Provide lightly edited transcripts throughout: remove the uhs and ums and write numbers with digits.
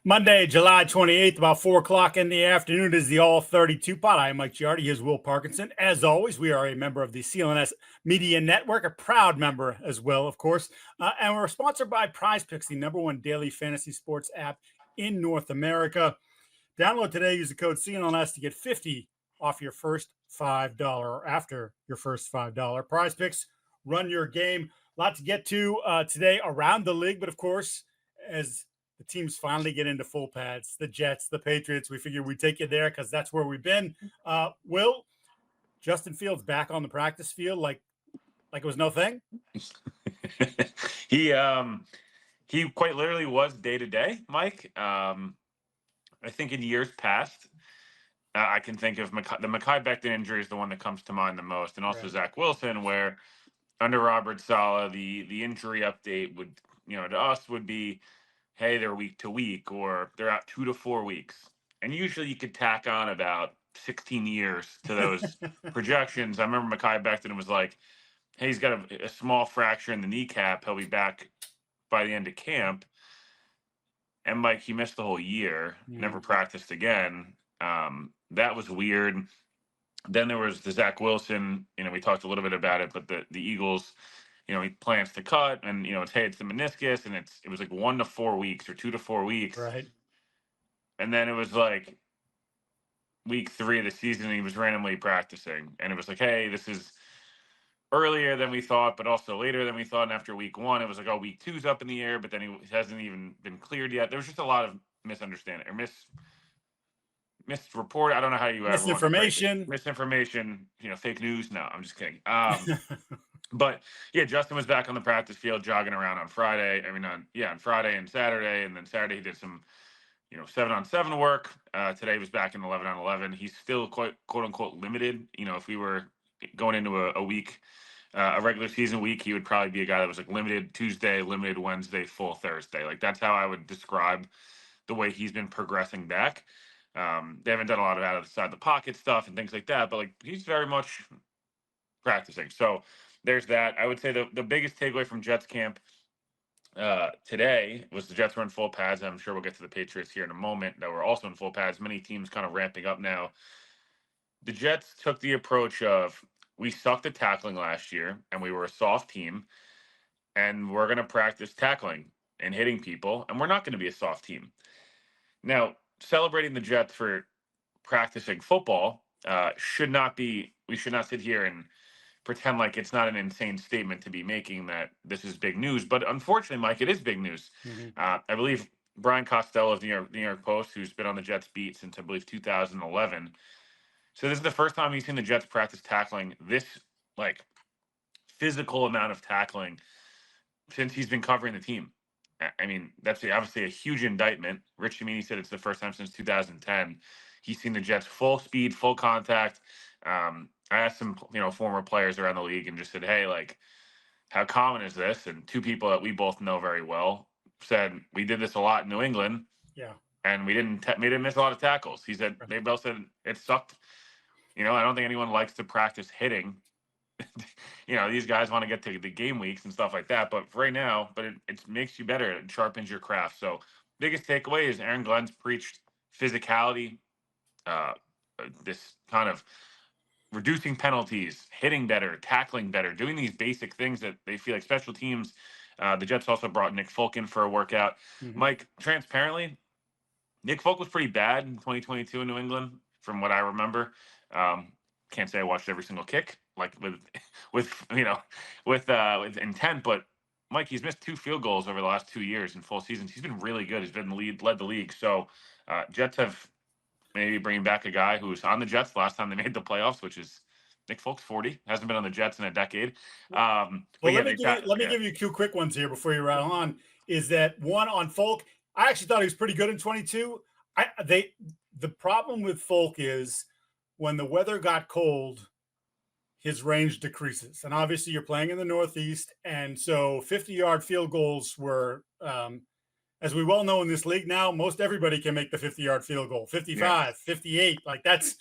Monday, July 28th, about 4 o'clock in the afternoon is the All 32 Pod. I am Mike Giardi. Here's Will Parkinson. As always, we are a member of the CLNS Media Network, a proud member as well, of course. And we're sponsored by Prizepicks, the #1 daily fantasy sports app in North America. Download today, use the code CLNS to get $50 off your first $5 or after your first $5. Prizepicks, run your game. A lot to get to today around the league, but of course, as the teams finally get into full pads, the Jets, the Patriots, we figured we'd take you there because that's where we've been. Will, Justin Fields back on the practice field like it was no thing? He quite literally was day to day, Mike. I think in years past, I can think of the Mekhi Becton injury is the one that comes to mind the most, and also right. Zach Wilson, where under Robert Saleh, the injury update would, to us would be, hey, they're week to week, or they're out 2 to 4 weeks. And usually you could tack on about 16 years to those projections. I remember Mekhi Becton was like, hey, he's got a small fracture in the kneecap. He'll be back by the end of camp. And Mike, he missed the whole year, never practiced again. That was weird. Then there was the Zach Wilson, we talked a little bit about it, but the Eagles, he plans to cut, and it's the meniscus, and it was like 1 to 4 weeks or 2 to 4 weeks, right? And then it was like week 3 of the season, and he was randomly practicing, and it was like, hey, this is earlier than we thought, but also later than we thought. And after week 1, it was like, oh, week 2's up in the air, but then he hasn't even been cleared yet. There was just a lot of misunderstanding or misreport. I don't know how you misinformation, fake news. No, I'm just kidding. But yeah, Justin was back on the practice field, jogging around on Friday. On Friday and Saturday, and then Saturday he did some, 7-on-7 work. Today he was back in 11-on-11. He's still quite quote unquote limited. If we were going into a week, a regular season week, he would probably be a guy that was like limited Tuesday, limited Wednesday, full Thursday. Like that's how I would describe the way he's been progressing back. They haven't done a lot of out of the side of the pocket stuff and things like that, but like he's very much practicing. So there's that. I would say the biggest takeaway from Jets camp today was the Jets were in full pads. I'm sure we'll get to the Patriots here in a moment that were also in full pads. Many teams kind of ramping up now. The Jets took the approach of, we sucked at tackling last year and we were a soft team, and we're going to practice tackling and hitting people, and we're not going to be a soft team. Now, celebrating the Jets for practicing football should not sit here and pretend like it's not an insane statement to be making, that this is big news. But unfortunately, Mike, it is big news. Mm-hmm. I believe Brian Costello of the New York Post, who's been on the Jets beat since I believe 2011. So this is the first time he's seen the Jets practice tackling this like physical amount of tackling since he's been covering the team. That's obviously a huge indictment. Rich Cimini said it's the first time since 2010 he's seen the Jets full speed, full contact. I asked some, former players around the league and just said, hey, like, how common is this? And 2 people that we both know very well said, we did this a lot in New England. Yeah. And we didn't miss a lot of tackles. He said, they both said it sucked. I don't think anyone likes to practice hitting. These guys want to get to the game weeks and stuff like that. But for right now, it makes you better. It sharpens your craft. So biggest takeaway is Aaron Glenn's preached physicality, this kind of reducing penalties, hitting better, tackling better, doing these basic things that they feel like special teams. The Jets also brought Nick Folk in for a workout. Mm-hmm. Mike, transparently, Nick Folk was pretty bad in 2022 in New England, from what I remember. Can't say I watched every single kick, like with intent, but Mike, he's missed 2 field goals over the last 2 years in full seasons. He's been really good. He's been led the league. So Jets have maybe bringing back a guy who was on the Jets last time they made the playoffs, which is Nick Folk's 40. Hasn't been on the Jets in a decade. Let me give you 2 quick ones here before you rattle on. Is that one on Folk? I actually thought he was pretty good in 22. The problem with Folk is when the weather got cold, his range decreases. And obviously you're playing in the Northeast. And so 50-yard field goals were, as we well know in this league now, most everybody can make the 50-yard field goal, 55, 58. Like that's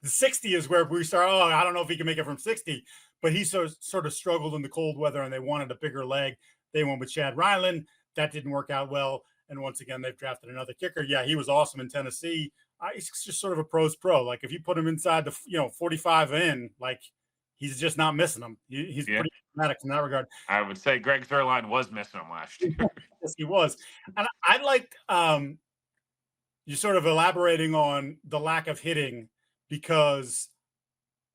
60 is where we start. Oh, I don't know if he can make it from 60, but he sort of struggled in the cold weather and they wanted a bigger leg. They went with Chad Ryland. That didn't work out well. And once again, they've drafted another kicker. Yeah, he was awesome in Tennessee. He's just sort of a pro's pro. Like if you put him inside the 45 in, like he's just not missing them. He's pretty dramatic in that regard. I would say Greg Zuerlein was missing him last year. Yes, he was. And I liked you sort of elaborating on the lack of hitting, because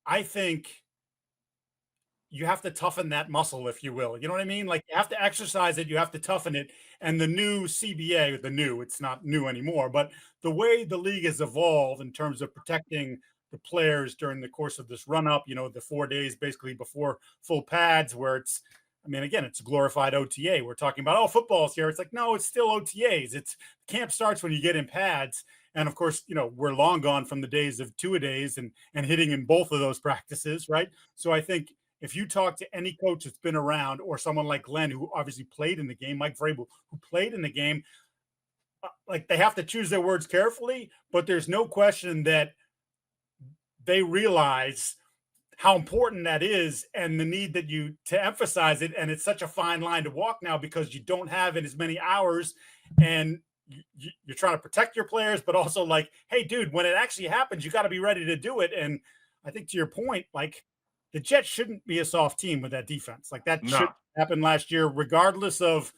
I think you have to toughen that muscle, if you will. You know what I mean? Like you have to exercise it, you have to toughen it. And the new CBA, it's not new anymore, but the way the league has evolved in terms of protecting the players during the course of this run up, the 4 days basically before full pads, where it's, I mean, again, it's glorified OTA. We're talking about, oh, football's here. It's like, no, it's still OTAs. It's camp starts when you get in pads. And of course, we're long gone from the days of two-a-days and hitting in both of those practices, right? So I think if you talk to any coach that's been around, or someone like Glenn, who obviously played in the game, Mike Vrabel, who played in the game, like they have to choose their words carefully, but there's no question that they realize how important that is and the need that to emphasize it. And it's such a fine line to walk now, because you don't have it as many hours, and you're trying to protect your players, but also like, hey, dude, when it actually happens, you got to be ready to do it. And I think to your point, like the Jets shouldn't be a soft team with that defense. Like that should happen last year, regardless of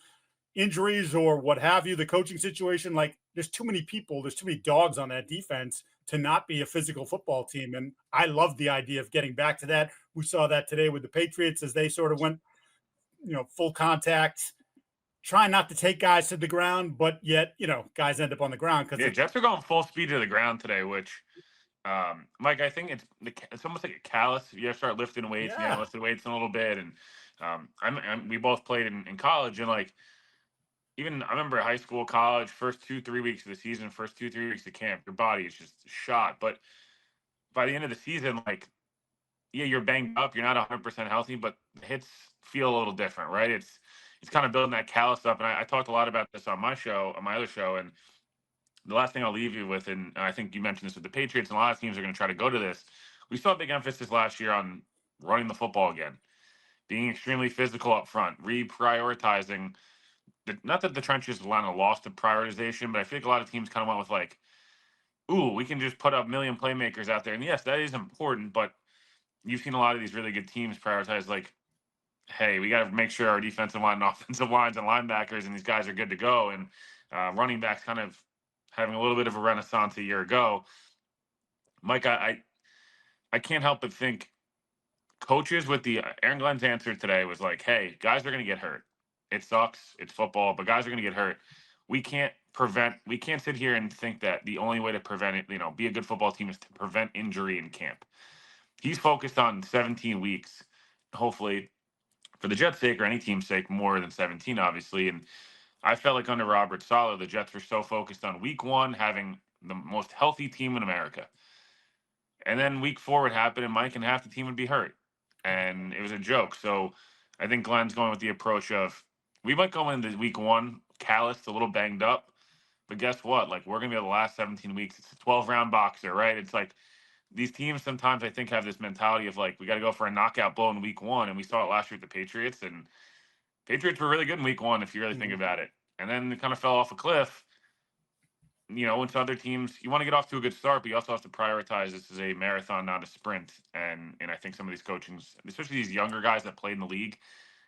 injuries or what have you, the coaching situation. Like there's too many people, there's too many dogs on that defense to not be a physical football team. And I love the idea of getting back to that. We saw that today with the Patriots as they sort of went, full contact, trying not to take guys to the ground, but yet, guys end up on the ground. Because Jets are going full speed to the ground today, which, Mike, I think it's almost like a callus. You have to start lifting weights, lifting weights in a little bit. And we both played in college, and like, even I remember high school, college, first 2-3 weeks of the season, first 2-3 weeks of camp, your body is just shot. But by the end of the season, like, yeah, you're banged up, you're not 100% healthy, but the hits feel a little different, right? It's kind of building that callus up. And I talked a lot about this on my other show. And the last thing I'll leave you with, and I think you mentioned this with the Patriots, and a lot of teams are going to try to go to this. We saw a big emphasis last year on running the football again, being extremely physical up front, reprioritizing. Not that the trenches line lost the prioritization, but I feel like a lot of teams kind of went with like, ooh, we can just put up a million playmakers out there. And yes, that is important, but you've seen a lot of these really good teams prioritize like, hey, we got to make sure our defensive line and offensive lines and linebackers and these guys are good to go. And running backs kind of having a little bit of a renaissance a year ago. Mike, I can't help but think coaches with Aaron Glenn's answer today was like, hey, guys are going to get hurt. It sucks. It's football, but guys are going to get hurt. We can't sit here and think that the only way to prevent it, be a good football team is to prevent injury in camp. He's focused on 17 weeks, hopefully for the Jets' sake or any team's sake, more than 17, obviously. And I felt like under Robert Saleh, the Jets were so focused on week one, having the most healthy team in America. And then week 4 would happen and Mike and half the team would be hurt. And it was a joke. So I think Glenn's going with the approach of, we might go into week 1 calloused, a little banged up, but guess what? Like, we're going to be the last 17 weeks. It's a 12-round boxer, right? It's like these teams sometimes I think have this mentality of like, we got to go for a knockout blow in week 1. And we saw it last year with the Patriots, and Patriots were really good in week 1 if you really think about it. And then it kind of fell off a cliff. With other teams, you want to get off to a good start, but you also have to prioritize this as a marathon, not a sprint. And I think some of these coachings, especially these younger guys that played in the league,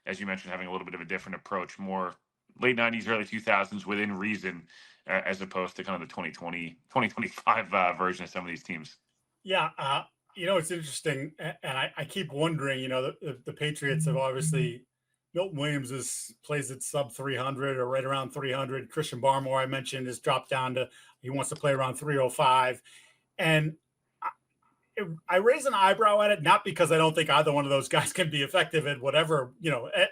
as you mentioned, having a little bit of a different approach, more late 90s, early 2000s within reason, as opposed to kind of the 2020, 2025 version of some of these teams. Yeah. It's interesting. And I keep wondering, the Patriots have obviously, Milton Williams plays at sub 300 or right around 300. Christian Barmore, I mentioned, has dropped down to, he wants to play around 305. And I raise an eyebrow at it, not because I don't think either one of those guys can be effective at whatever,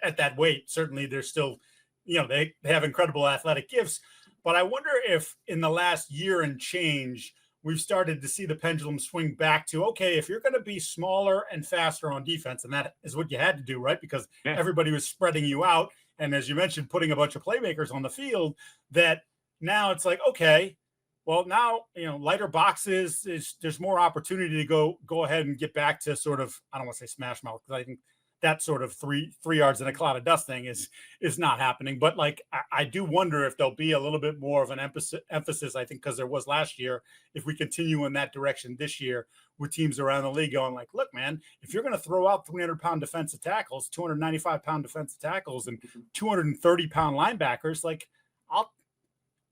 at that weight. Certainly they're still, they have incredible athletic gifts. But I wonder if in the last year and change, we've started to see the pendulum swing back to, okay, if you're going to be smaller and faster on defense, and that is what you had to do, right? Because everybody was spreading you out. And as you mentioned, putting a bunch of playmakers on the field, that now it's like, okay, well, now, lighter boxes there's more opportunity to go ahead and get back to sort of, I don't want to say smash mouth, because I think that sort of three yards in a cloud of dust thing is not happening. But like, I do wonder if there'll be a little bit more of an emphasis, I think, because there was last year, if we continue in that direction this year with teams around the league going like, look, man, if you're going to throw out 300-pound defensive tackles, 295-pound defensive tackles, and 230-pound linebackers, like,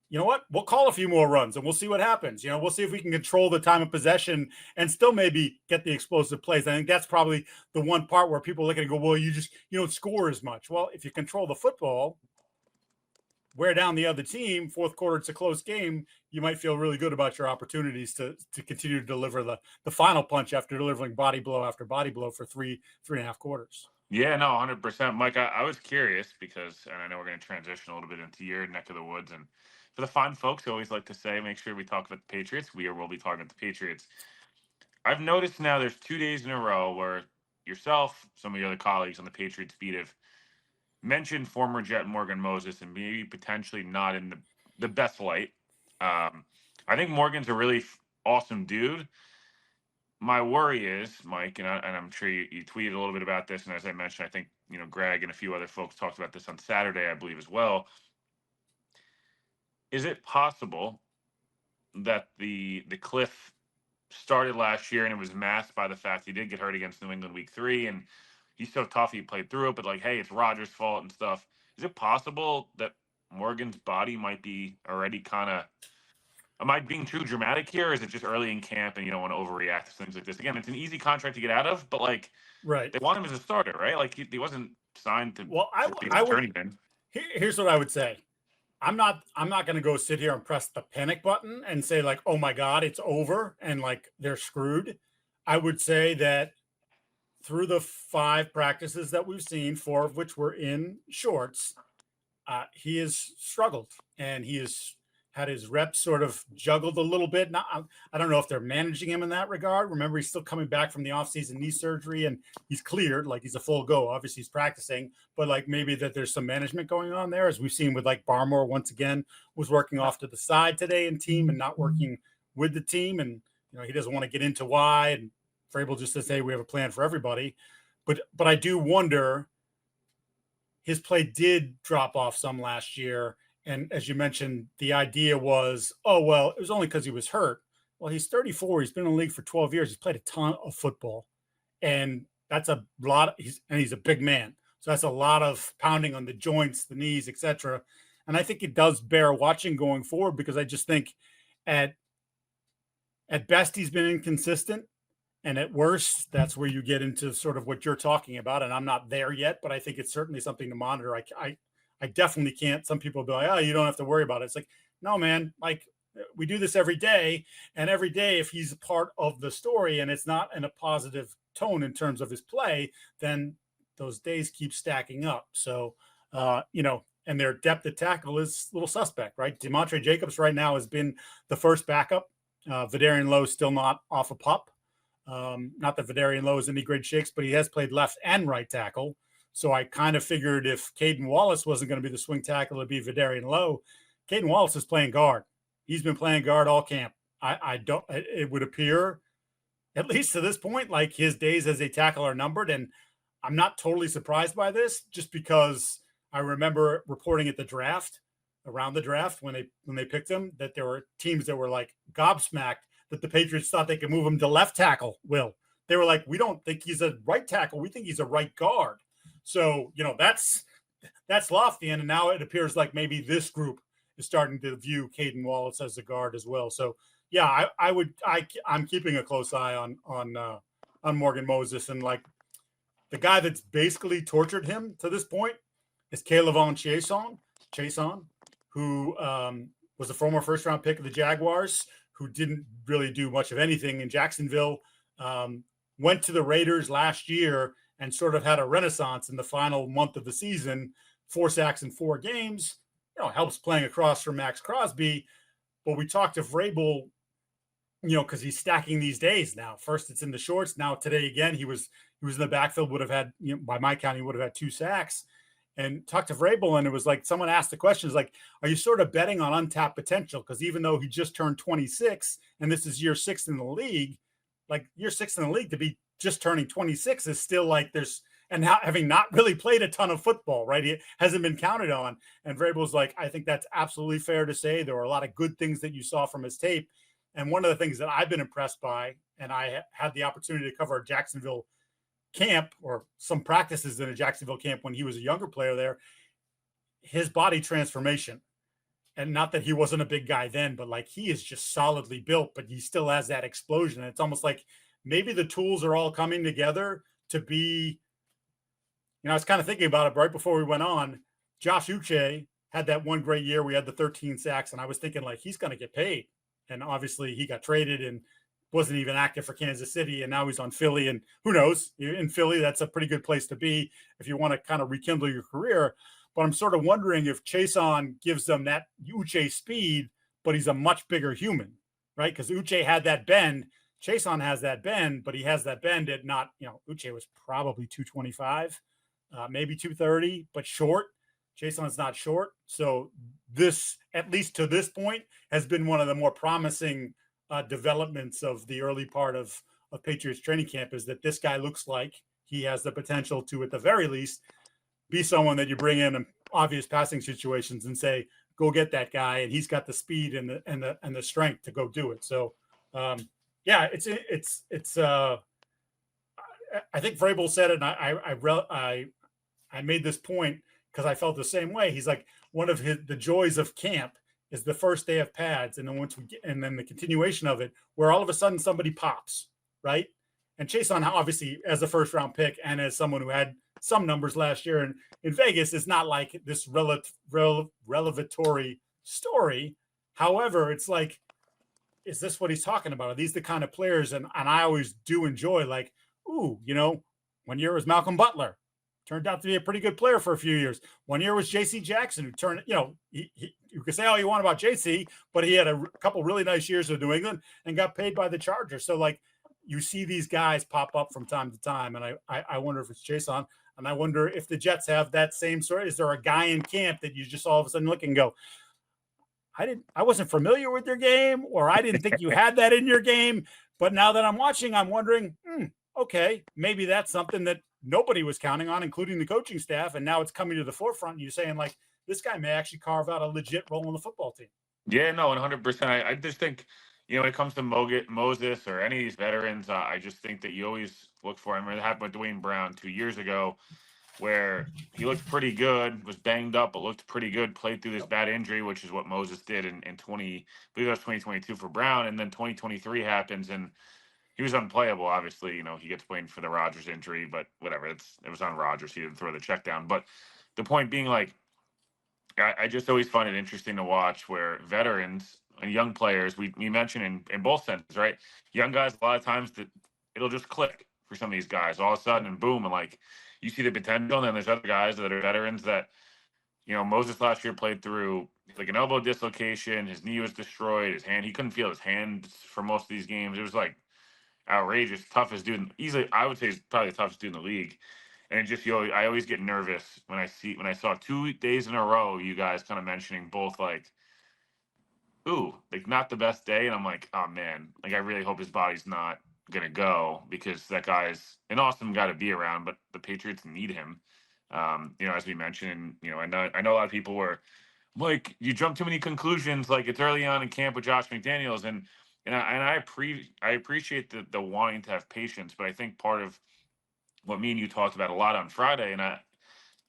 you know what? We'll call a few more runs and we'll see what happens. You know, we'll see if we can control the time of possession and still maybe get the explosive plays. I think that's probably the one part where people look at it and go, well, you don't score as much. Well, if you control the football, wear down the other team, fourth quarter, it's a close game, you might feel really good about your opportunities to continue to deliver the final punch after delivering body blow after body blow for three and a half quarters. Yeah, no, 100%. Mike, I was curious because, and I know we're going to transition a little bit into your neck of the woods. And for the fine folks who always like to say, make sure we talk about the Patriots, we will be talking about the Patriots. I've noticed now there's 2 days in a row where yourself, some of your other colleagues on the Patriots beat have mentioned former Jet Morgan Moses and maybe potentially not in the best light. I think Morgan's a really awesome dude. My worry is, Mike, and I'm sure you tweeted a little bit about this, and as I mentioned, I think, you know, Greg and a few other folks talked about this on Saturday, I believe, as well. Is it possible that the cliff started last year and it was masked by the fact he did get hurt against New England week 3, and he's so tough he played through it, but like, hey, it's Rodgers' fault and stuff. Is it possible that Morgan's body might be already kind of, am I being too dramatic here, or is it just early in camp and you don't want to overreact to things like this? Again, it's an easy contract to get out of, but like, right, they want him as a starter, right? Like he wasn't signed to be a journeyman. Here's what I would say. I'm not going to go sit here and press the panic button and say like, oh my God, it's over and like they're screwed. I would say that through the 5 practices that we've seen, 4 of which were in shorts, he has struggled and he has had his reps sort of juggled a little bit. I don't know if they're managing him in that regard. Remember, he's still coming back from the offseason knee surgery and he's cleared, like he's a full go. Obviously he's practicing, but like maybe that there's some management going on there, as we've seen with like Barmore once again was working off to the side today in team and not working with the team. And, you know, he doesn't want to get into why. And Vrabel just says, hey, we have a plan for everybody. But I do wonder, his play did drop off some last year. And as you mentioned, the idea was, oh, well, it was only because he was hurt. Well, he's 34. He's been in the league for 12 years. He's played a ton of football. And that's a lot. He's a big man. So that's a lot of pounding on the joints, the knees, etc. And I think it does bear watching going forward, because I just think at best he's been inconsistent. And at worst, that's where you get into sort of what you're talking about. And I'm not there yet, but I think it's certainly something to monitor. I definitely can't. Some people be like, oh, you don't have to worry about it. It's like, no, man, like we do this every day. And every day, if he's a part of the story and it's not in a positive tone in terms of his play, then those days keep stacking up. So, you know, and their depth at tackle is a little suspect, right? DeMontre Jacobs right now has been the first backup. Vidarian Lowe still not off a pup. Not that Vidarian Lowe is any great shakes, but he has played left and right tackle. So I kind of figured if Caden Wallace wasn't going to be the swing tackle, it'd be Vidarian Lowe. Caden Wallace is playing guard. He's been playing guard all camp. It would appear, at least to this point, like his days as a tackle are numbered. And I'm not totally surprised by this, just because I remember reporting at the draft, around the draft, when they picked him, that there were teams that were like gobsmacked that the Patriots thought they could move him to left tackle. They were like, we don't think he's a right tackle. We think he's a right guard. So, you know, that's lofty. And now it appears like maybe this group is starting to view Caden Wallace as a guard as well. So, yeah, I'm keeping a close eye on Morgan Moses. And like the guy that's basically tortured him to this point is K'Lavon Chaisson, who was a former first-round pick of the Jaguars, who didn't really do much of anything in Jacksonville, went to the Raiders last year and sort of had a renaissance in the final month of the season, 4 sacks in 4 games, you know, helps playing across from Max Crosby. But we talked to Vrabel, you know, because he's stacking these days now. First it's in the shorts. Now today again, he was in the backfield, would have had, you know, by my count, he would have had 2 sacks. And talked to Vrabel, and it was like someone asked the question, is like, are you sort of betting on untapped potential? Because even though he just turned 26 and this is year 6 in the league, like year 6 in the league, to be just turning 26 is still like there's and having not really played a ton of football, right? He hasn't been counted on. And Vrabel's like, I think that's absolutely fair to say. There were a lot of good things that you saw from his tape. And one of the things that I've been impressed by, and I had the opportunity to cover a Jacksonville camp or some practices in a Jacksonville camp when he was a younger player there, his body transformation. And not that he wasn't a big guy then, but like he is just solidly built, but he still has that explosion. And it's almost like maybe the tools are all coming together to be, I was kind of thinking about it right before we went on. Josh Uche had that one great year. We had the 13 sacks, and I was thinking like he's going to get paid. And obviously he got traded and wasn't even active for Kansas City. And now he's on Philly, and who knows, in Philly, that's a pretty good place to be if you want to kind of rekindle your career. But I'm sort of wondering if Chaisson gives them that Uche speed, but he's a much bigger human, right? Because Uche had that bend. Chaisson has that bend, but he has that bend at not, Uche was probably 225, maybe 230, but short. Chaisson's not short. So this, at least to this point, has been one of the more promising developments of the early part of Patriots training camp, is that this guy looks like he has the potential to, at the very least, be someone that you bring in obvious passing situations and say, go get that guy. And he's got the speed and the strength to go do it. So, yeah, it's I think Vrabel said it, and I made this point because I felt the same way. He's like, one of the joys of camp is the first day of pads. And then and then the continuation of it, where all of a sudden somebody pops, right? And Chaisson, obviously, as a first round pick and as someone who had some numbers last year in Vegas, is not like this revelatory story. However, it's like, is this what he's talking about? Are these the kind of players? And I always do enjoy, like, ooh, 1 year was Malcolm Butler, turned out to be a pretty good player for a few years. 1 year was JC Jackson, who turned, you can say all you want about JC, but he had a couple really nice years with New England and got paid by the Chargers. So like, you see these guys pop up from time to time. And I wonder if it's Chaisson. And I wonder if the Jets have that same sort. Is there a guy in camp that you just all of a sudden look and go, I wasn't familiar with your game, or I didn't think you had that in your game. But now that I'm watching, I'm wondering, okay, maybe that's something that nobody was counting on, including the coaching staff. And now it's coming to the forefront. And you're saying, like, this guy may actually carve out a legit role on the football team. Yeah, no, 100%. I just think, when it comes to Moses or any of these veterans, I just think that you always look for him. It happened with Dwayne Brown 2 years ago, where he looked pretty good, was banged up, but looked pretty good, played through this bad injury, which is what Moses did in I believe that was 2022 for Brown. And then 2023 happens, and he was unplayable. Obviously, he gets blamed for the Rodgers injury, but whatever. It was on Rodgers. He didn't throw the check down. But the point being, like, I just always find it interesting to watch where veterans and young players, we mentioned in both senses, right? Young guys, a lot of times that it'll just click for some of these guys all of a sudden, and boom, and like you see the potential. And then there's other guys that are veterans that, Moses last year played through like an elbow dislocation, his knee was destroyed, his hand, he couldn't feel his hands for most of these games. It was like outrageous, toughest dude, easily, I would say he's probably the toughest dude in the league. And it just, I always get nervous when I saw 2 days in a row, you guys kind of mentioning both, like, ooh, like not the best day. And I'm like, oh man, like I really hope his body's not gonna go, because that guy's an awesome guy to be around, but the Patriots need him. As we mentioned, I know a lot of people were like, you jump too many conclusions, like it's early on in camp with Josh McDaniels, and I appreciate the wanting to have patience, but I think part of what me and you talked about a lot on Friday, and I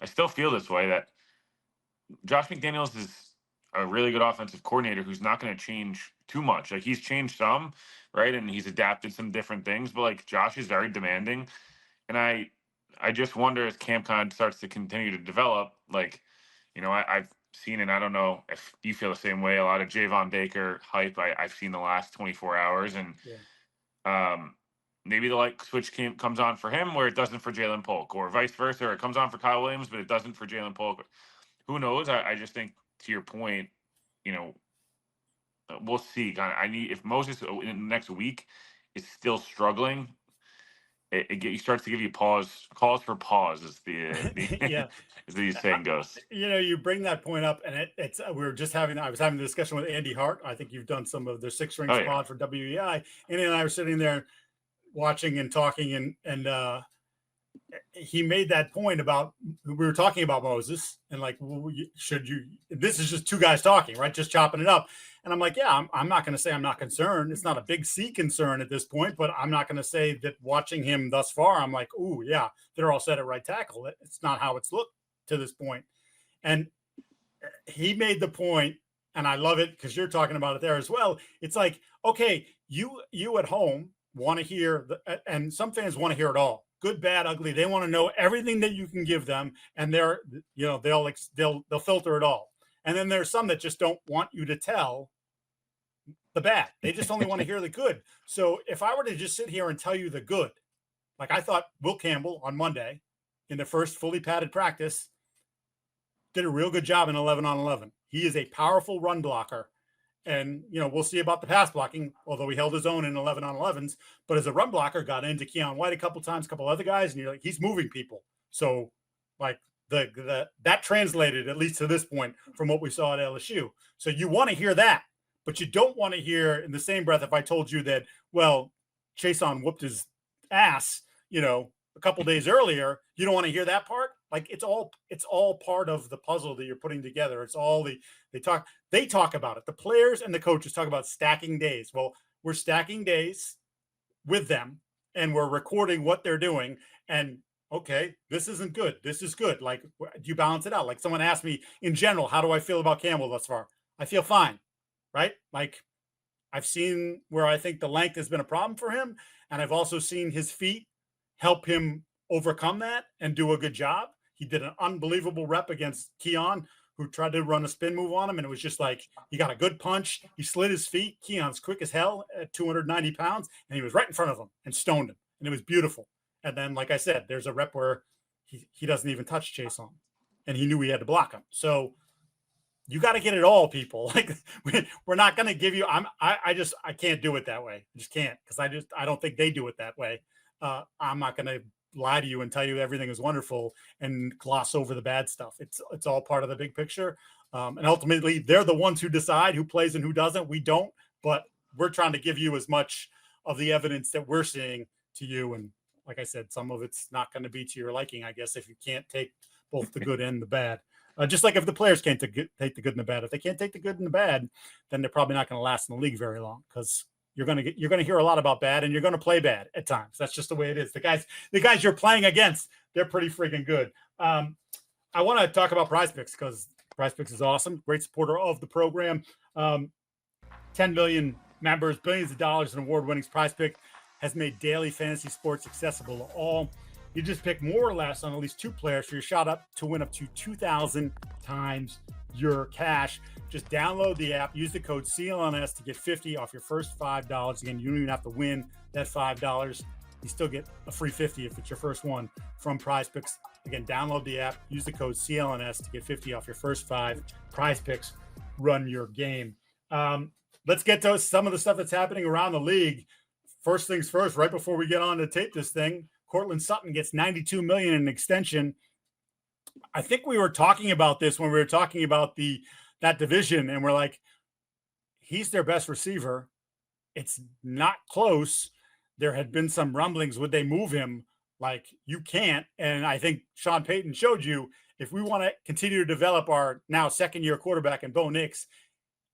still feel this way, that Josh McDaniels is a really good offensive coordinator who's not going to change too much. Like, he's changed some, right? And he's adapted some different things, but like Josh is very demanding. And I just wonder, as camp kind of starts to continue to develop, like, I've seen, and I don't know if you feel the same way, a lot of Javon Baker hype I've seen the last 24 hours. And maybe the light switch comes on for him where it doesn't for Jalen Polk, or vice versa, or it comes on for Kyle Williams, but it doesn't for Jalen Polk. Who knows? I just think, to your point, we'll see. If Moses in the next week is still struggling, it starts to give you calls for pause, as Yeah. as the saying goes. You bring that point up, and I was having a discussion with Andy Hart. I think you've done some of the Six Rings pod for WEI. Andy and I were sitting there watching and talking, and he made that point about, we were talking about Moses and like, should you, this is just two guys talking, right? Just chopping it up. And I'm like, yeah, I'm not going to say I'm not concerned. It's not a big C concern at this point, but I'm not going to say that watching him thus far, I'm like, oh yeah, they're all set at right tackle. It's not how it's looked to this point. And he made the point, and I love it because you're talking about it there as well. It's like, okay, you at home want to hear, and some fans want to hear it all. Good, bad, ugly. They want to know everything that you can give them, and they'll filter it all. And then there's some that just don't want you to tell the bad. They just only want to hear the good. So if I were to just sit here and tell you the good, like I thought Will Campbell on Monday in the first fully padded practice did a real good job in 11-on-11. He is a powerful run blocker. And, we'll see about the pass blocking, although he held his own in 11-on-11s. But as a run blocker, got into Keon White a couple times, a couple other guys, and you're like, he's moving people. So, like, that translated, at least to this point, from what we saw at LSU. So you want to hear that, but you don't want to hear in the same breath if I told you that, well, Chaisson whooped his ass, a couple days earlier. You don't want to hear that part. Like it's all part of the puzzle that you're putting together. It's all they talk about it. The players and the coaches talk about stacking days. Well, we're stacking days with them and we're recording what they're doing. And okay, this isn't good. This is good. Like, do you balance it out? Like someone asked me in general, how do I feel about Campbell thus far? I feel fine, right? Like I've seen where I think the length has been a problem for him. And I've also seen his feet help him overcome that and do a good job. He did an unbelievable rep against Keon, who tried to run a spin move on him. And it was just like, he got a good punch. He slid his feet. Keon's quick as hell at 290 pounds. And he was right in front of him and stoned him. And it was beautiful. And then, like I said, there's a rep where he doesn't even touch Chaisson. And he knew he had to block him. So you got to get it all, people. Like we're not going to give you, I can't do it that way. I just can't. Cause I don't think they do it that way. I'm not going to lie to you and tell you everything is wonderful and gloss over the bad stuff. It's all part of the big picture. And ultimately they're the ones who decide who plays and who doesn't. We don't, but we're trying to give you as much of the evidence that we're seeing to you. And like I said, some of it's not going to be to your liking, I guess, if you can't take both the good and the bad. Just like if the players can't take the good and the bad, if they can't take the good and the bad, then they're probably not going to last in the league very long because you're going to hear a lot about bad and you're going to play bad at times. That's just the way it is. The guys you're playing against, they're pretty freaking good. I want to talk about Prizepicks because Prizepicks is awesome. Great supporter of the program. 10 million members, billions of dollars in award-winning. Prizepick has made daily fantasy sports accessible to all. You just pick more or less on at least two players for your shot up to win up to 2,000 times your cash. Just download the app, use the code CLNS to get 50 off your first $5. Again, you don't even have to win that $5. You still get a free 50 if it's your first one from Prizepicks. Again, download the app, use the code CLNS to get 50 off your first 5. Prizepicks, run your game. Let's get to some of the stuff that's happening around the league. First things first, right before we get on to tape this thing, Courtland Sutton gets $92 million in an extension. I think we were talking about this when we were talking about that division, and we're like, he's their best receiver. It's not close. There had been some rumblings. Would they move him? Like, you can't. And I think Sean Payton showed you, if we want to continue to develop our now second-year quarterback in Bo Nix,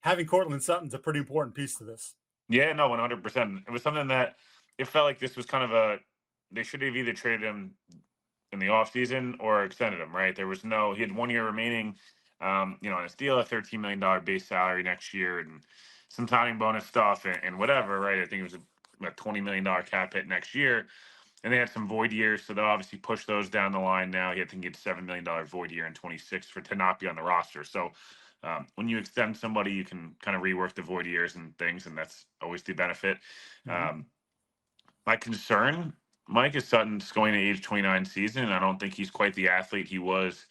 having Courtland Sutton's a pretty important piece to this. Yeah, no, 100%. It was something that it felt like this was kind of they should have either traded him in the offseason or extended him, right? He had 1 year remaining, on his deal, a $13 million base salary next year and some signing bonus stuff and whatever, right? I think it was a $20 million cap hit next year. And they had some void years, so they'll obviously push those down the line now. I think he had $7 million void year in 26 to not be on the roster. So when you extend somebody, you can kind of rework the void years and things, and that's always the benefit. Mm-hmm. My concern, Mike, is Sutton's going to age 29 season, and I don't think he's quite the athlete he was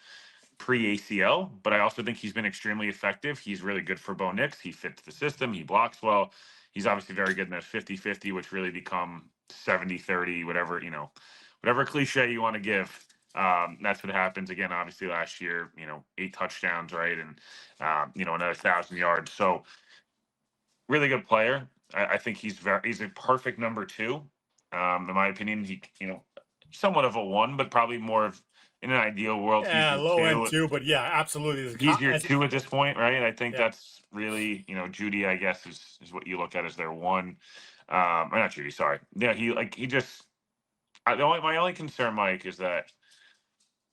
pre-ACL, but I also think he's been extremely effective. He's really good for Bo Nix. He fits the system. He blocks well. He's obviously very good in that 50-50, which really become 70-30, whatever cliche you want to give. That's what happens again, obviously last year, 8 touchdowns, right. And, another 1,000 yards. So really good player. I think he's a perfect number 2. In my opinion, somewhat of a 1, but probably more of in an ideal world. He's Yeah, your low end 2. 2, but yeah, absolutely. He's your 2 at this point, right? I think Yeah. that's really, Judy, I guess, is what you look at as their 1. Or not Judy, sorry. Yeah, he just. My only concern, Mike, is that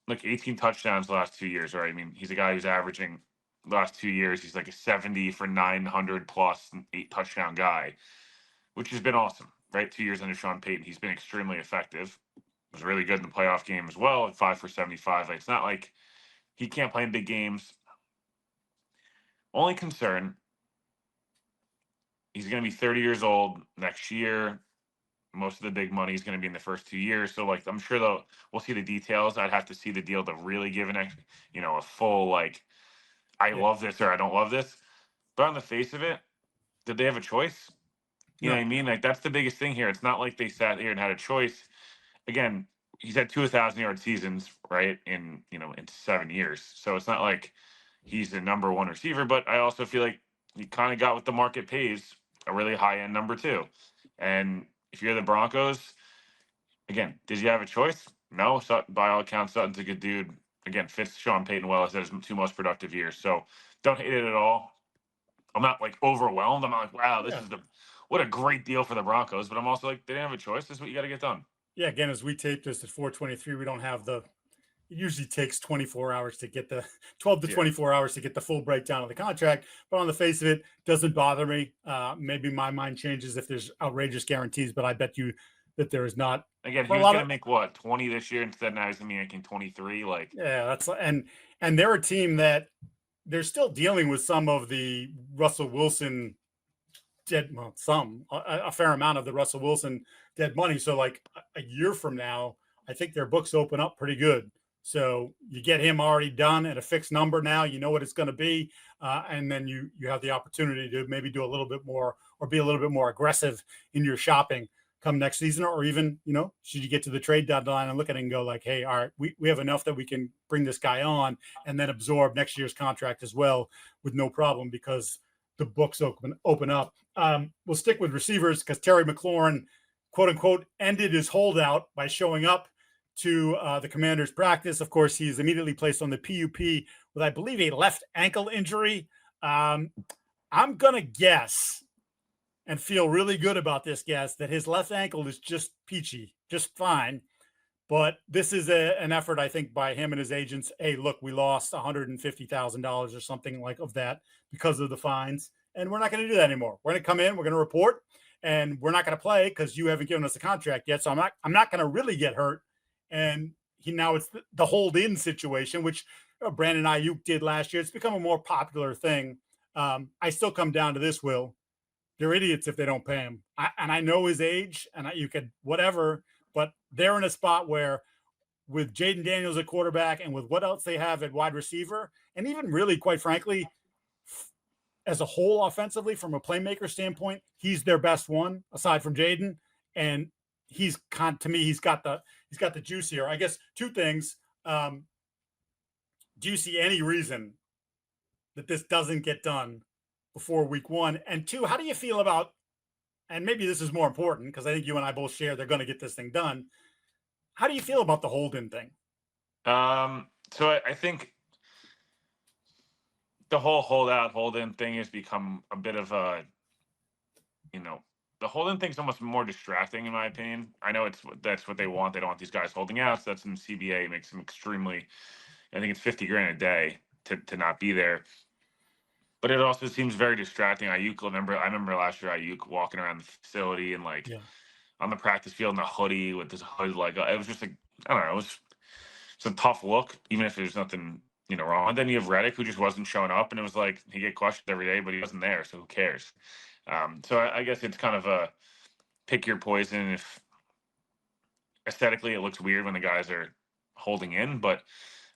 18 touchdowns the last 2 years, right? I mean, he's a guy who's averaging the last 2 years. He's like a 70 for 900 plus 8 touchdown guy, which has been awesome, right? 2 years under Sean Payton, he's been extremely effective. Was really good in the playoff game as well at 5 for 75. Like, it's not like he can't play in big games. Only concern, he's going to be 30 years old next year. Most of the big money is going to be in the first 2 years. So, I'm sure we'll see the details. I'd have to see the deal to really give a full, I love this or I don't love this. But on the face of it, did they have a choice? You know what I mean? That's the biggest thing here. It's not like they sat here and had a choice. Again, he's had 2,000-yard seasons, right? In 7 years. So it's not like he's the number 1 receiver, but I also feel like he kind of got what the market pays, a really high-end number 2. And if you're the Broncos, again, did you have a choice? No. Sutton, by all accounts, Sutton's a good dude. Again, fits Sean Payton well as his 2 most productive years. So don't hate it at all. I'm not overwhelmed. I'm not like, wow, what a great deal for the Broncos. But I'm also like, they didn't have a choice. This is what you got to get done. Yeah. Again, as we tape this at 4:23, we don't have it usually takes 24 hours to get 12 to 24 hours to get the full breakdown of the contract. But on the face of it, doesn't bother me. Maybe my mind changes if there's outrageous guarantees, but I bet you that there is not. Again, he was going to make 20 this year instead. Now he's going to be making 23. Yeah, and they're a team that they're still dealing with some of the Russell Wilson a fair amount of the Russell Wilson dead money. So a year from now, I think their books open up pretty good. So you get him already done at a fixed number now, you know what it's going to be. And then you have the opportunity to maybe do a little bit more or be a little bit more aggressive in your shopping come next season, or even, should you get to the trade deadline and look at it and go hey, all right, we have enough that we can bring this guy on and then absorb next year's contract as well with no problem because the books open up. We'll stick with receivers because Terry McLaurin, quote unquote, ended his holdout by showing up to the Commanders' practice. Of course, he's immediately placed on the PUP with, I believe, a left ankle injury. I'm going to guess and feel really good about this guess that his left ankle is just peachy, just fine. But this is an effort, I think, by him and his agents. Hey, look, we lost $150,000 or something of that because of the fines. And we're not going to do that anymore. We're going to come in, we're going to report, and we're not going to play because you haven't given us a contract yet. So I'm not going to really get hurt. And now it's the hold-in situation, which Brandon Ayuk did last year. It's become a more popular thing. I still come down to this, Will. They're idiots if they don't pay him. And I know his age, and you could whatever, but they're in a spot where with Jaden Daniels at quarterback and with what else they have at wide receiver, and even really, quite frankly, as a whole offensively from a playmaker standpoint, he's their best one aside from Jaden. And he's got the juice here. I guess 2 things. Do you see any reason that this doesn't get done before week 1? And 2, how do you feel about, and maybe this is more important because I think you and I both share they're going to get this thing done. How do you feel about the hold-in thing? So I think the whole hold-in thing has become a bit of a, the hold-in thing's almost more distracting in my opinion. I know that's what they want. They don't want these guys holding out. So that's in CBA. It makes them extremely, I think it's $50,000 a day to not be there. But it also seems very distracting. I remember last year Ayuk walking around the facility and on the practice field in a hoodie with this hood. It was just I don't know. It's a tough look, even if there's nothing wrong. And then you have Reddick, who just wasn't showing up, and it was he get questioned every day, but he wasn't there, so who cares? So I guess it's kind of a pick your poison. If aesthetically it looks weird when the guys are holding in, but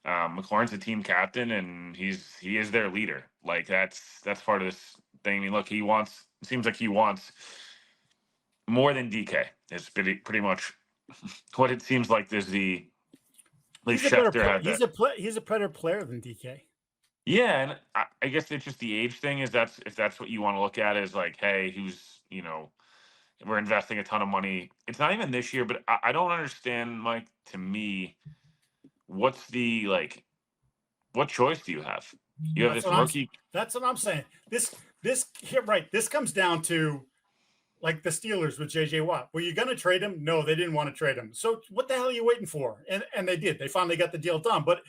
McLaurin's the team captain, and he is their leader. That's part of this thing. I mean, look, it seems like he wants more than DK. It's pretty much what it seems like. There's he's a better player than DK. Yeah, and I guess it's just the age thing. If that's what you want to look at, is hey, who's we're investing a ton of money. It's not even this year, but I don't understand, Mike. To me, what's the what choice do you have? You have That's this what I'm. rookie. That's what I'm saying. This here, right? This comes down to like the Steelers with J.J. Watt. Were you going to trade him? No, they didn't want to trade him. So what the hell are you waiting for? And they did. They finally got the deal done. But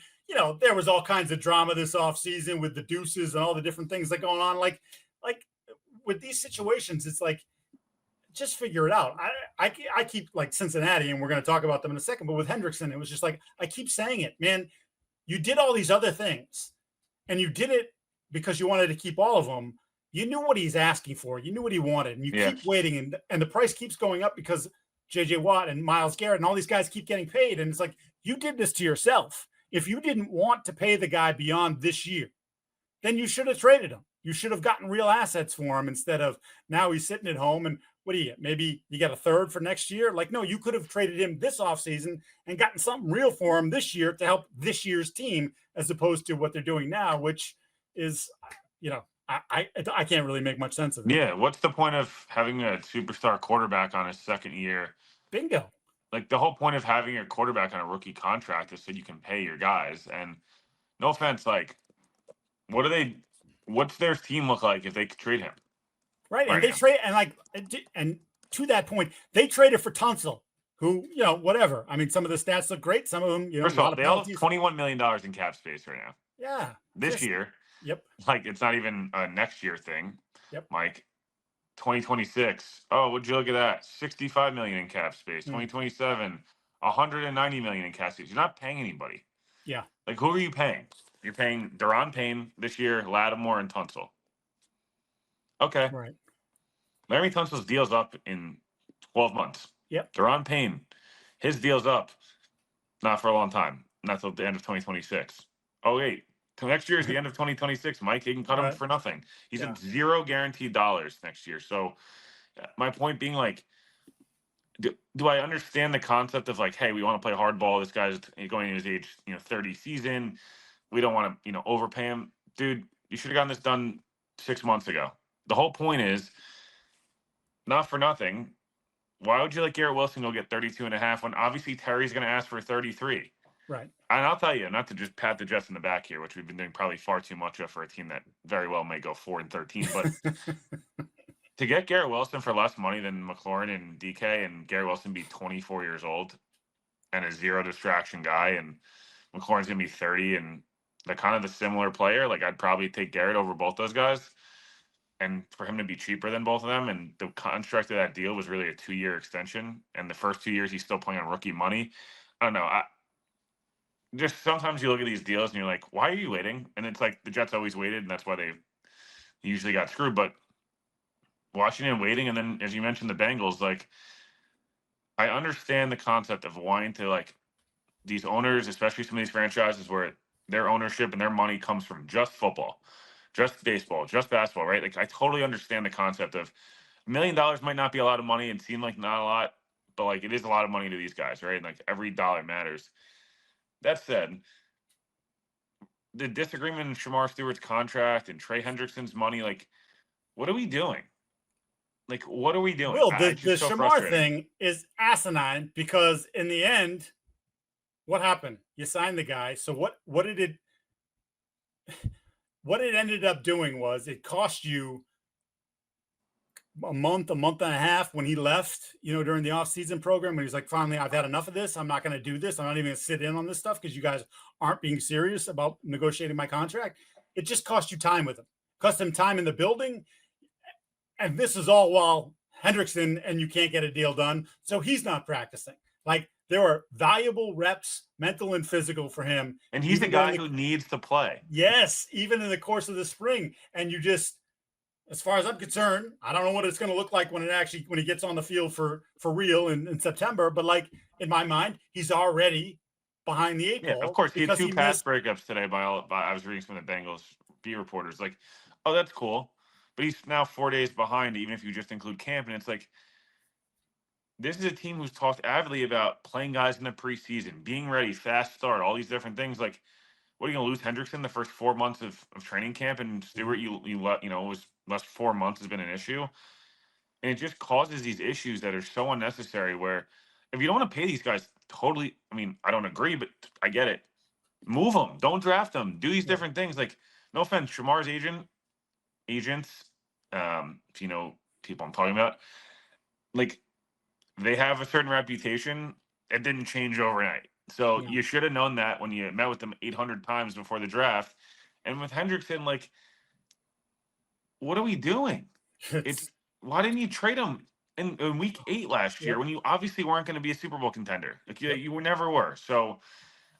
there was all kinds of drama this offseason with the deuces and all the different things that going on. Like with these situations, it's like just figure it out. I keep like Cincinnati, and we're going to talk about them in a second. But with Hendrickson, it was just like I keep saying it, man. You did all these other things, and you did it because you wanted to keep all of them. You knew what he's asking for. You knew what he wanted, and you keep waiting, and the price keeps going up because J.J. Watt and Myles Garrett and all these guys keep getting paid. And it's like you did this to yourself. If you didn't want to pay the guy beyond this year, then you should have traded him. You should have gotten real assets for him instead of now he's sitting at home and what do you get? Maybe you got a third for next year. Like, no, you could have traded him this offseason and gotten something real for him this year to help this year's team as opposed to what they're doing now, which is, I can't really make much sense of it. Yeah. What's the point of having a superstar quarterback on his second year? Bingo. Like the whole point of having a quarterback on a rookie contract is so you can pay your guys. And no offense, like, what's their team look like if they could trade him? Right. And they trade, and to that point, they traded for Tunsil, who, whatever. I mean, some of the stats look great. Some of them, First of all, they all have $21 million in cap space right now. Yeah. This year. Yep. Like, it's not even a next year thing. Yep. Mike, 2026. Oh, would you look at that? 65 million in cap space. 2027, 190 million in cap space. You're not paying anybody. Yeah. Like, who are you paying? You're paying Daron Payne this year, Lattimore, and Tunsil. Okay. Right. Larry Tunsil's deal's up in 12 months. Yep. Daron Payne, his deal's up not for a long time. Not till the end of 2026. Oh, wait. Till next year is the end of 2026, Mike. They can cut him for nothing. He's at zero guaranteed dollars next year. So my point being, like, do I understand the concept of, like, hey, we want to play hardball. This guy's going into his age, 30 season. We don't want to, overpay him. Dude, you should have gotten this done 6 months ago. The whole point is, not for nothing, why would you let Garrett Wilson go get 32.5 when obviously Terry's going to ask for 33? Right. And I'll tell you, not to just pat the Jets in the back here, which we've been doing probably far too much of for a team that very well may go 4-13, but to get Garrett Wilson for less money than McLaurin and DK, and Garrett Wilson be 24 years old and a zero distraction guy, and McLaurin's going to be 30 and the kind of the similar player, like I'd probably take Garrett over both those guys. And for him to be cheaper than both of them, and the construct of that deal was really a 2-year extension, and the first 2 years he's still playing on rookie money. I don't know. Just sometimes you look at these deals and you're like, why are you waiting? And it's like the Jets always waited, and that's why they usually got screwed. But Washington waiting, and then as you mentioned, the Bengals, like, I understand the concept of wanting to, like, these owners, especially some of these franchises where their ownership and their money comes from just football, just baseball, just basketball, right? Like, I totally understand the concept of $1 million might not be a lot of money and seem like not a lot, but like it is a lot of money to these guys, right? And like every dollar matters. That said, the disagreement in Shamar Stewart's contract and Trey Hendrickson's money, like, what are we doing? Like, what are we doing? Well, the Shamar thing is asinine because in the end, what happened? You signed the guy. So what did it what it ended up doing was it cost you a month and a half when he left, during the offseason program, when he's like, finally, I've had enough of this. I'm not going to do this. I'm not even going to sit in on this stuff because you guys aren't being serious about negotiating my contract. It just cost you time with him, cost him time in the building. And this is all while Hendrickson and you can't get a deal done. So he's not practicing. Like, there are valuable reps, mental and physical, for him. And he's the guy who needs to play. Yes, even in the course of the spring. And you just, as far as I'm concerned, I don't know what it's going to look like when he gets on the field for real in September. But like, in my mind, he's already behind the 8 ball. Yeah, of course. He had 2 pass breakups today by I was reading some of the Bengals beat reporters. Like, oh, that's cool. But he's now 4 days behind, even if you just include camp. And it's like, this is a team who's talked avidly about playing guys in the preseason, being ready, fast start, all these different things. Like, what are you going to lose Hendrickson the first 4 months of training camp? And Stewart, was last 4 months has been an issue. And it just causes these issues that are so unnecessary where if you don't want to pay these guys totally, I mean, I don't agree, but I get it. Move them. Don't draft them. Do these different things. Like, no offense, Shamar's agents, if you know people I'm talking about, like, they have a certain reputation. It didn't change overnight. So Yeah. you should have known that when you met with them 800 times before the draft. And with Hendrickson, like, what are we doing? It's why didn't you trade him in week 8 last year when you obviously weren't going to be a Super Bowl contender? Like you were never were. So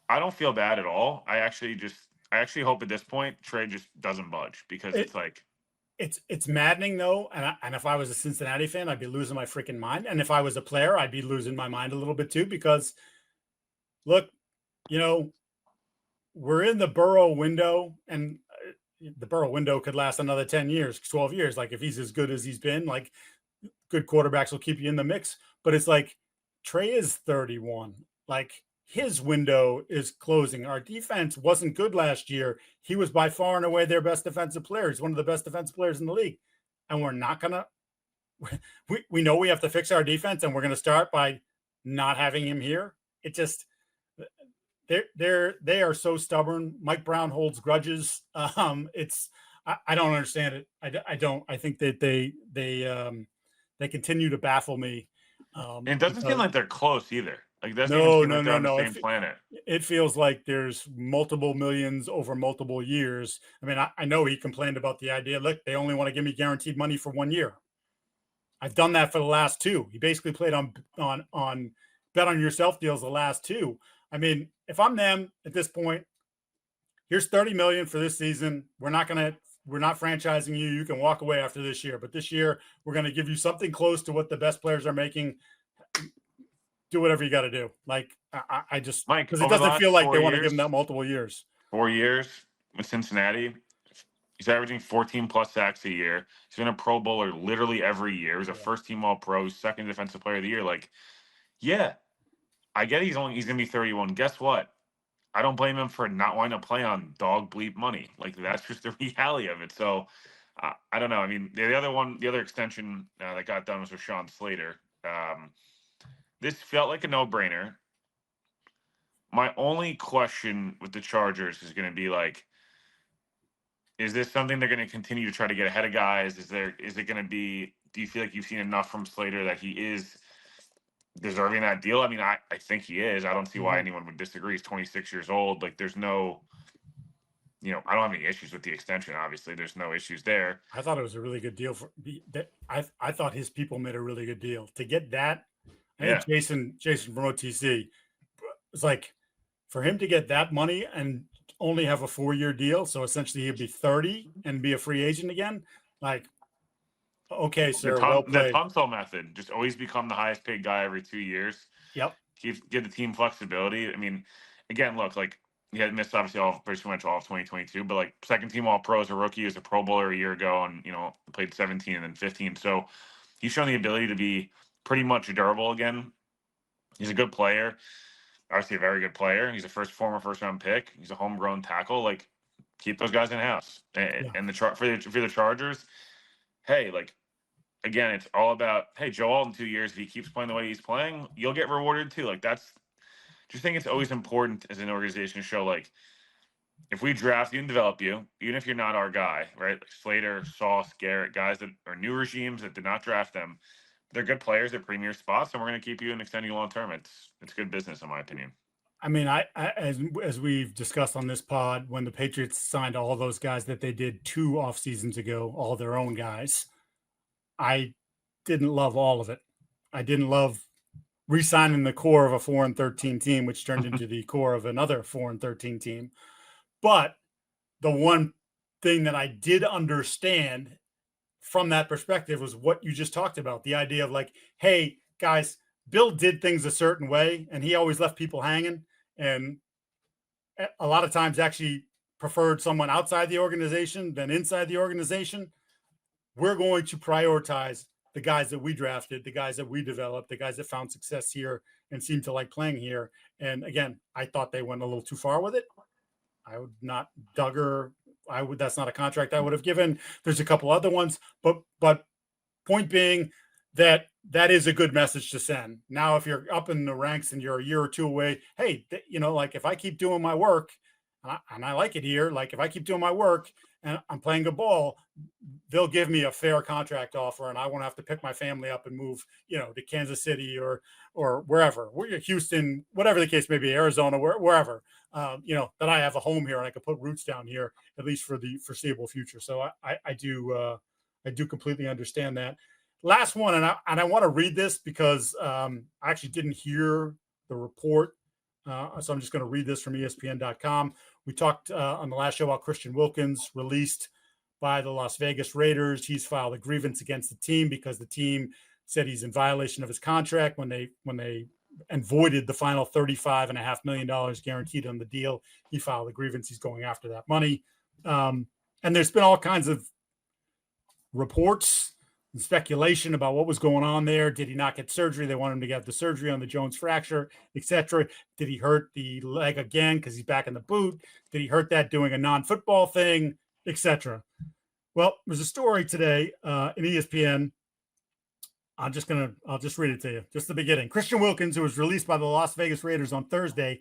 I don't feel bad at all. I actually hope at this point Trey just doesn't budge because it's like it's maddening though. And if I was a Cincinnati fan, I'd be losing my freaking mind. And if I was a player, I'd be losing my mind a little bit too, because look, you know, we're in the Burrow window, and the Burrow window could last another 10 years, 12 years. Like if he's as good as he's been, like good quarterbacks will keep you in the mix. But it's like Trey is 31. Like his window is closing. Our defense wasn't good last year. He was by far and away their best defensive player. He's one of the best defensive players in the league. And we're not going to, we know we have to fix our defense, and we're going to start by not having him here. It just, they are so stubborn. Mike Brown holds grudges. I don't understand it. I don't. I think that they continue to baffle me. and it doesn't seem like they're close either. Like it doesn't no, even seem no, like they're no, on the no. same planet. It feels like there's multiple millions over multiple years. I mean, I know he complained about the idea. Look, they only want to give me guaranteed money for 1 year. I've done that for the last 2. He basically played on bet on yourself deals the last 2. I mean, if I'm them at this point, here's $30 million for this season. We're not franchising you. You can walk away after this year, but this year we're going to give you something close to what the best players are making. Do whatever you got to do. Like I just, because it doesn't feel like they want to give him that multiple years. 4 years with Cincinnati, he's averaging 14 plus sacks a year. He's been a Pro Bowler literally every year. He's a first team All Pro, second defensive player of the year. Like, yeah, I get he's going to be 31. Guess what? I don't blame him for not wanting to play on dog bleep money. Like, that's just the reality of it. So I don't know. I mean, the other extension that got done was Rashawn Slater. This felt like a no-brainer. My only question with the Chargers is going to be like, is this something they're going to continue to try to get ahead of guys? Is it going to be, do you feel like you've seen enough from Slater that he is deserving that deal? I mean, I think he is. I don't see why anyone would disagree. He's 26 years old. Like, there's no, I don't have any issues with the extension. Obviously, there's no issues there. I thought it was a really good deal I thought his people made a really good deal to get that. I think Chaisson from OTC, it's like for him to get that money and only have a 4-year deal. So essentially he'd be 30 and be a free agent again. Like, okay, sir. The Tunsil method, just always become the highest paid guy every 2 years. Yep. Give the team flexibility. I mean, again, look, like he had missed obviously pretty much all of 2022, but like second team All Pro as a rookie, as a Pro Bowler a year ago, and played 17 and then 15. So he's shown the ability to be pretty much durable again. He's a good player, obviously a very good player. He's a former first round pick. He's a homegrown tackle. Like, keep those guys in house. And for the Chargers, hey, like, again, it's all about, hey, Joel in 2 years, if he keeps playing the way he's playing, you'll get rewarded too. Like, just think it's always important as an organization to show, like, if we draft you and develop you, even if you're not our guy, right? Like Slater, Sauce, Garrett, guys that are new regimes that did not draft them, they're good players at premier spots, and we're going to keep you and extend you long term. It's good business, in my opinion. I mean, as we've discussed on this pod, when the Patriots signed all those guys that they did 2 off seasons ago, all their own guys, I didn't love all of it. I didn't love re-signing the core of a 4-13 team, which turned into the core of another 4-13 team. But the one thing that I did understand from that perspective was what you just talked about. The idea of like, hey, guys, Bill did things a certain way, and he always left people hanging. And a lot of times actually preferred someone outside the organization than inside the organization. We're going to prioritize the guys that we drafted, the guys that we developed, the guys that found success here and seemed to like playing here. And again, I thought they went a little too far with it. I would not, Duggar, that's not a contract I would have given. There's a couple other ones, but point being, that is a good message to send. Now, if you're up in the ranks and you're a year or two away, hey, like if I keep doing my work and I like it here, like if I keep doing my work and I'm playing good ball, they'll give me a fair contract offer and I won't have to pick my family up and move, to Kansas City or wherever, Houston, whatever the case may be, Arizona, wherever, that I have a home here and I can put roots down here, at least for the foreseeable future. So I do completely understand that. Last one, and I want to read this because I actually didn't hear the report. So I'm just going to read this from ESPN.com. We talked on the last show about Christian Wilkins, released by the Las Vegas Raiders. He's filed a grievance against the team because the team said he's in violation of his contract when they voided the final $35.5 million guaranteed on the deal. He filed a grievance. He's going after that money. And there's been all kinds of reports and speculation about what was going on there. Did he not get surgery? They want him to get the surgery on the Jones fracture, etc. Did he hurt the leg again because he's back in the boot? Did he hurt that doing a non-football thing, etc.? Well, there's a story today in ESPN. I'll just read it to you. Just the beginning. Christian Wilkins, who was released by the Las Vegas Raiders on Thursday,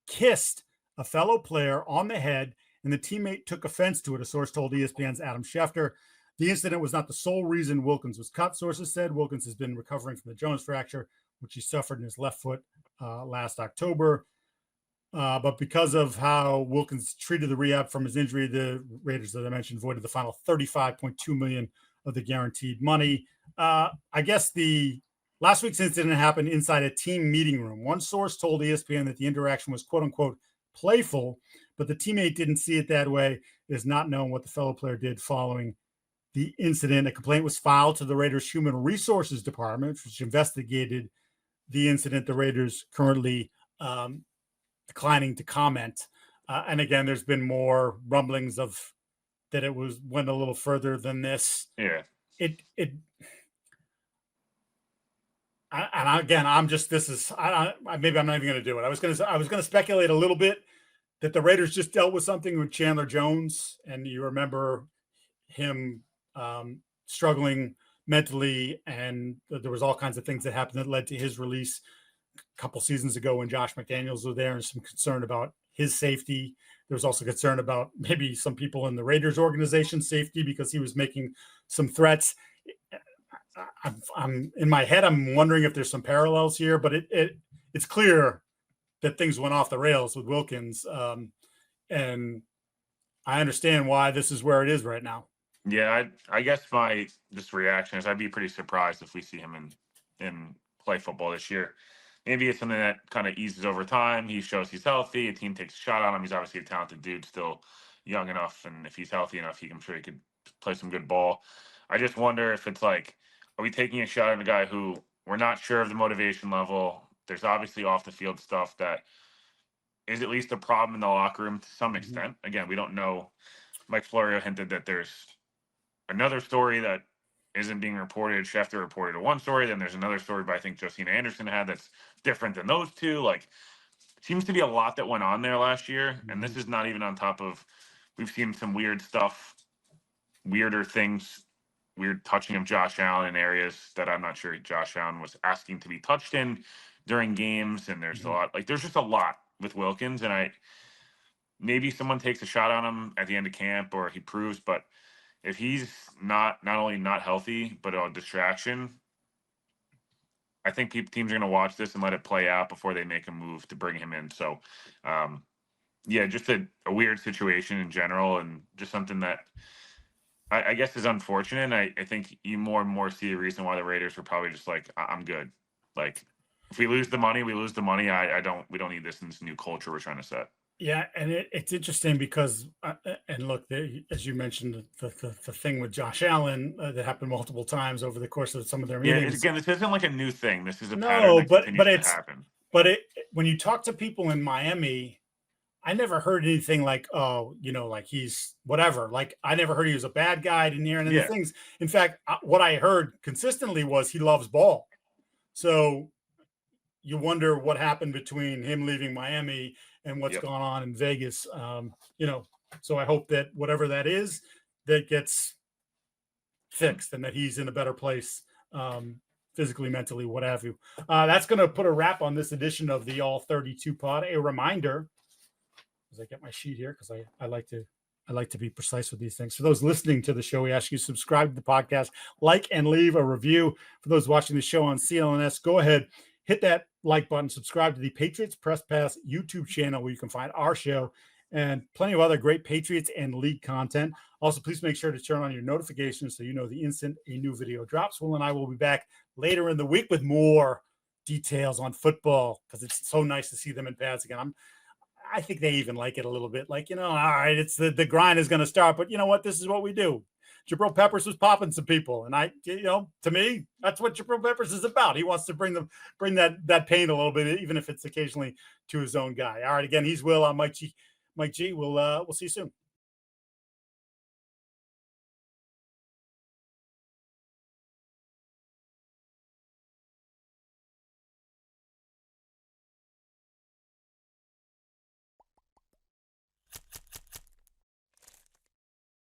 kissed a fellow player on the head, and the teammate took offense to it, a source told ESPN's Adam Schefter. The incident was not the sole reason Wilkins was cut, sources said. Wilkins has been recovering from the Jones fracture, which he suffered in his left foot last October. But because of how Wilkins treated the rehab from his injury, the Raiders, as I mentioned, voided the final $35.2 million of the guaranteed money. I guess the last week's incident happened inside a team meeting room. One source told ESPN that the interaction was quote unquote playful, but the teammate didn't see it that way. It is not known what the fellow player did following the incident. A complaint was filed to the Raiders Human Resources Department, which investigated the incident. The Raiders currently declining to comment. And again, there's been more rumblings of that it went a little further than this. Yeah. Again, maybe I'm not even going to do it. I was going to speculate a little bit that the Raiders just dealt with something with Chandler Jones, and you remember him struggling mentally, and there was all kinds of things that happened that led to his release a couple seasons ago when Josh McDaniels was there, and some concern about his safety. There was also concern about maybe some people in the Raiders organization safety because he was making some threats. I'm in my head, I'm wondering if there's some parallels here, but it's clear that things went off the rails with Wilkins. And I understand why this is where it is right now. Yeah, I guess my just reaction is I'd be pretty surprised if we see him in play football this year. Maybe it's something that kind of eases over time. He shows he's healthy. A team takes a shot on him. He's obviously a talented dude, still young enough, and if he's healthy enough, I'm sure he could play some good ball. I just wonder if it's like, are we taking a shot on a guy who we're not sure of the motivation level? There's obviously off the field stuff that is at least a problem in the locker room to some extent. Again, we don't know. Mike Florio hinted that there's another story that isn't being reported. Schefter reported one story. Then there's another story by I think Josina Anderson had that's different than those two. Like, seems to be a lot that went on there last year. And this is not even on top of, we've seen some weird stuff, weirder things, weird touching of Josh Allen in areas that I'm not sure Josh Allen was asking to be touched in during games. And there's a lot, like there's just a lot with Wilkins. And maybe someone takes a shot on him at the end of camp or he proves, but if he's not only not healthy, but a distraction, I think teams are going to watch this and let it play out before they make a move to bring him in. So, yeah, just a weird situation in general, and just something that I guess is unfortunate. I think you more and more see a reason why the Raiders were probably just like, I'm good. Like, if we lose the money, we lose the money. We don't need this in this new culture we're trying to set. Yeah, and it's interesting because, and look, as you mentioned, the thing with Josh Allen that happened multiple times over the course of some of their meetings. Again, this isn't like a new thing. This is a pattern that continues to happen. But when you talk to people in Miami, I never heard anything like, oh, like he's whatever. Like, I never heard he was a bad guy. I didn't hear any things. In fact, what I heard consistently was he loves ball. So you wonder what happened between him leaving Miami and what's gone on in Vegas. So I hope that whatever that is, that gets fixed and that he's in a better place physically, mentally, what have you. That's going to put a wrap on this edition of the All 32 pod. A reminder, as I get my sheet here, because I like to be precise with these things. For those listening to the show, we ask you to subscribe to the podcast, like and leave a review. For those watching the show on CLNS, go ahead, hit that like button, subscribe to the Patriots Press Pass YouTube channel where you can find our show and plenty of other great Patriots and league content. Also, please make sure to turn on your notifications so you know the instant a new video drops. Will and I will be back later in the week with more details on football because it's so nice to see them in pads again. I think they even like it a little bit. Like, all right, it's the grind is going to start, but you know what? This is what we do. Jabril Peppers was popping some people, and to me, that's what Jabril Peppers is about. He wants to bring that pain a little bit, even if it's occasionally to his own guy. All right, again, he's Will. I'm Mike G. We'll see you soon.